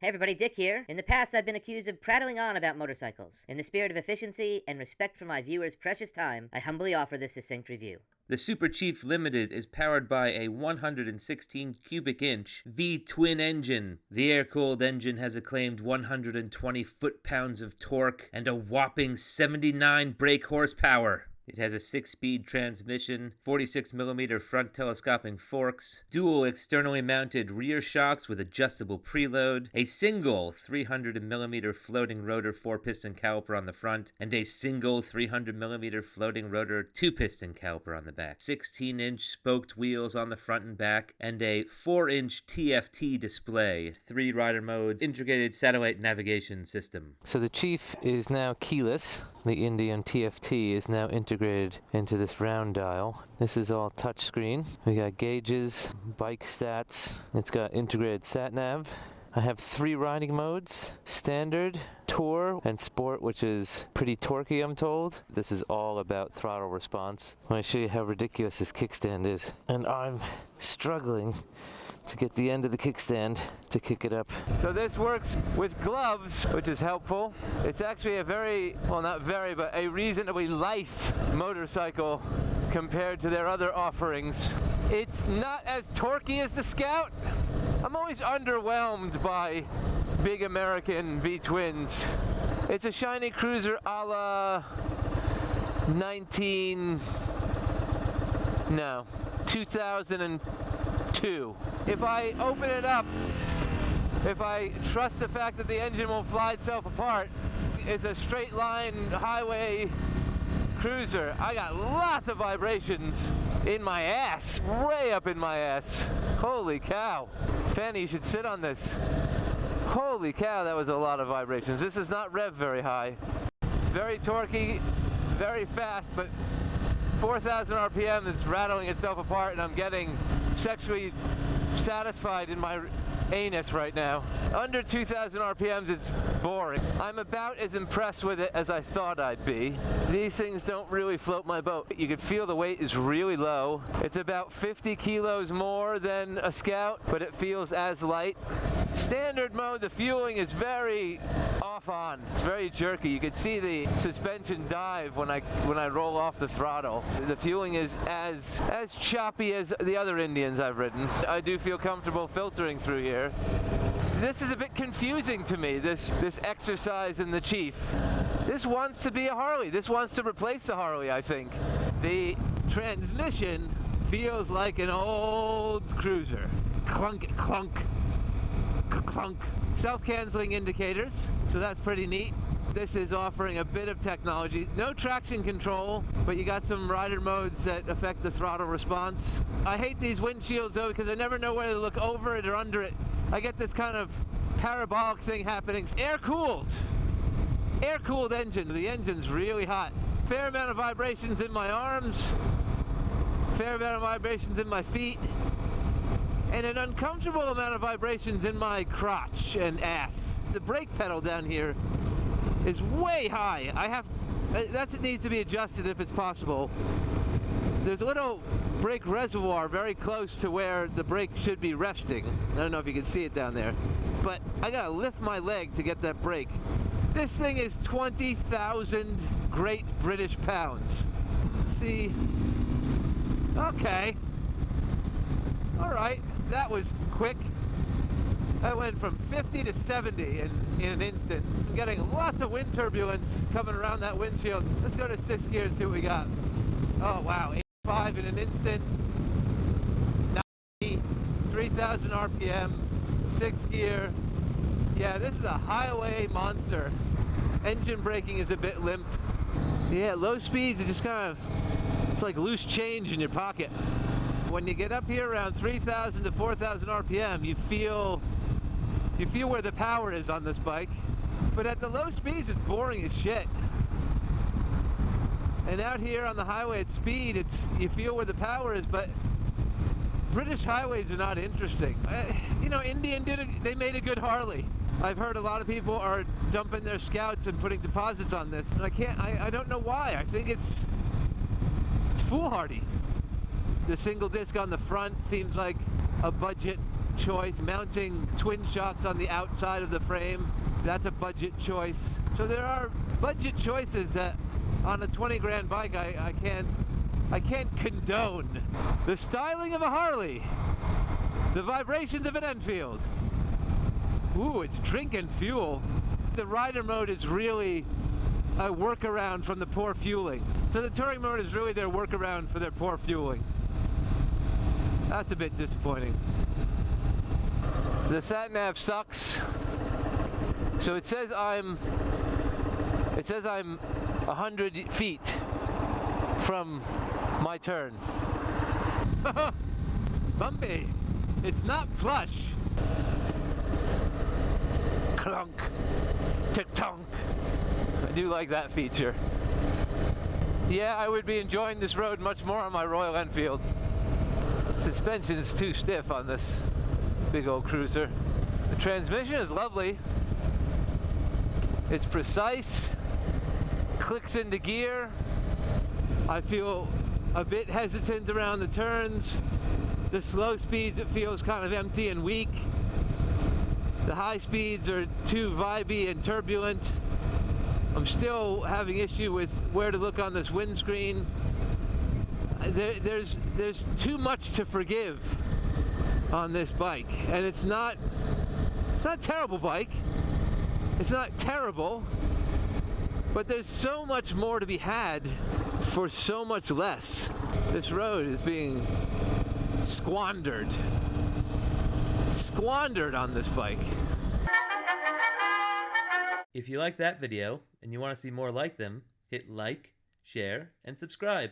Hey everybody, Dick here. In the past, I've been accused of prattling on about motorcycles. In the spirit of efficiency and respect for my viewers' precious time, I humbly offer this succinct review. The Super Chief Limited is powered by a 116 cubic inch V-twin engine. The air-cooled engine has a claimed 120 foot-pounds of torque and a whopping 79 brake horsepower. It has a 6-speed transmission, 46mm front telescoping forks, dual externally mounted rear shocks with adjustable preload, a single 300mm floating rotor 4-piston caliper on the front, and a single 300mm floating rotor 2-piston caliper on the back, 16-inch spoked wheels on the front and back, and a 4-inch TFT display, 3 rider modes, integrated satellite navigation system. So the Chief is now keyless. The Indian TFT is now integrated into this round dial. This is all touchscreen. We got gauges, bike stats. It's got integrated sat nav. I have 3 riding modes: standard, tour, and sport, which is pretty torquey, I'm told. This is all about throttle response. Let me show you how ridiculous this kickstand is. And I'm struggling to get the end of the kickstand to kick it up. So this works with gloves, which is helpful. It's actually a very, well, not very, but a reasonably light motorcycle compared to their other offerings. It's not as torquey as the Scout. I'm always underwhelmed by big American V-twins. It's a shiny cruiser a la 2002. If I open it up, if I trust the fact that the engine will fly itself apart, it's a straight line highway cruiser. I got lots of vibrations in my ass, way up in my ass. Holy cow. Fanny, you should sit on this. Holy cow, that was a lot of vibrations. This is not rev very high. Very torquey, very fast, but 4,000 RPM is rattling itself apart, and I'm getting sexually satisfied in my anus right now. Under 2,000 RPMs, it's boring. I'm about as impressed with it as I thought I'd be. These things don't really float my boat. You can feel the weight is really low. It's about 50 kilos more than a Scout, but it feels as light. Standard mode, the fueling is very off on. It's very jerky. You can see the suspension dive when I roll off the throttle. The fueling is as choppy as the other Indians I've ridden. I do feel comfortable filtering through here. This is a bit confusing to me, this exercise in the Chief. This wants to be a Harley. This wants to replace the Harley, I think. The transmission feels like an old cruiser. Clunk, clunk, clunk. Self-canceling indicators, so that's pretty neat. This is offering a bit of technology. No traction control, but you got some rider modes that affect the throttle response. I hate these windshields though, because I never know whether to look over it or under it. I get this kind of parabolic thing happening. Air-cooled engine. The engine's really hot. Fair amount of vibrations in my arms, fair amount of vibrations in my feet, and an uncomfortable amount of vibrations in my crotch and ass. The brake pedal down here is way high. That needs to be adjusted if it's possible. There's a little brake reservoir very close to where the brake should be resting. I don't know if you can see it down there, but I gotta lift my leg to get that brake. This thing is 20,000 Great British pounds. See? Okay. All right, that was quick. I went from 50 to 70 in an instant. I'm getting lots of wind turbulence coming around that windshield. Let's go to 6 gears, see what we got. Oh wow, 85 in an instant. 90, 3,000 RPM, 6 gear. Yeah, this is a highway monster. Engine braking is a bit limp. Yeah, low speeds, it just kind of, it's like loose change in your pocket. When you get up here around 3,000 to 4,000 RPM, you feel where the power is on this bike. But at the low speeds, it's boring as shit. And out here on the highway at speed, you feel where the power is, but British highways are not interesting. You know, Indian they made a good Harley. I've heard a lot of people are dumping their Scouts and putting deposits on this, and I don't know why. I think it's foolhardy. The single disc on the front seems like a budget choice. Mounting twin shocks on the outside of the frame, that's a budget choice. So there are budget choices that on a 20 grand bike I can't condone. The styling of a Harley, the vibrations of an Enfield. Ooh, it's drinking fuel. The rider mode is really a workaround from the poor fueling. So the touring mode is really their workaround for their poor fueling. That's a bit disappointing. The sat nav sucks. So it says I'm 100 feet from my turn. Bumpy. It's not plush. Clunk. Tick-tonk. I do like that feature. Yeah, I would be enjoying this road much more on my Royal Enfield. Suspension is too stiff on this big old cruiser. The transmission is lovely. It's precise, clicks into gear. I feel a bit hesitant around the turns. The slow speeds, it feels kind of empty and weak. The high speeds are too vibey and turbulent. I'm still having issue with where to look on this windscreen. There's too much to forgive on this bike, and it's not a terrible bike. It's not terrible, but there's so much more to be had for so much less. This road is being squandered on this bike. If you like that video and you want to see more like them, hit like, share, and subscribe.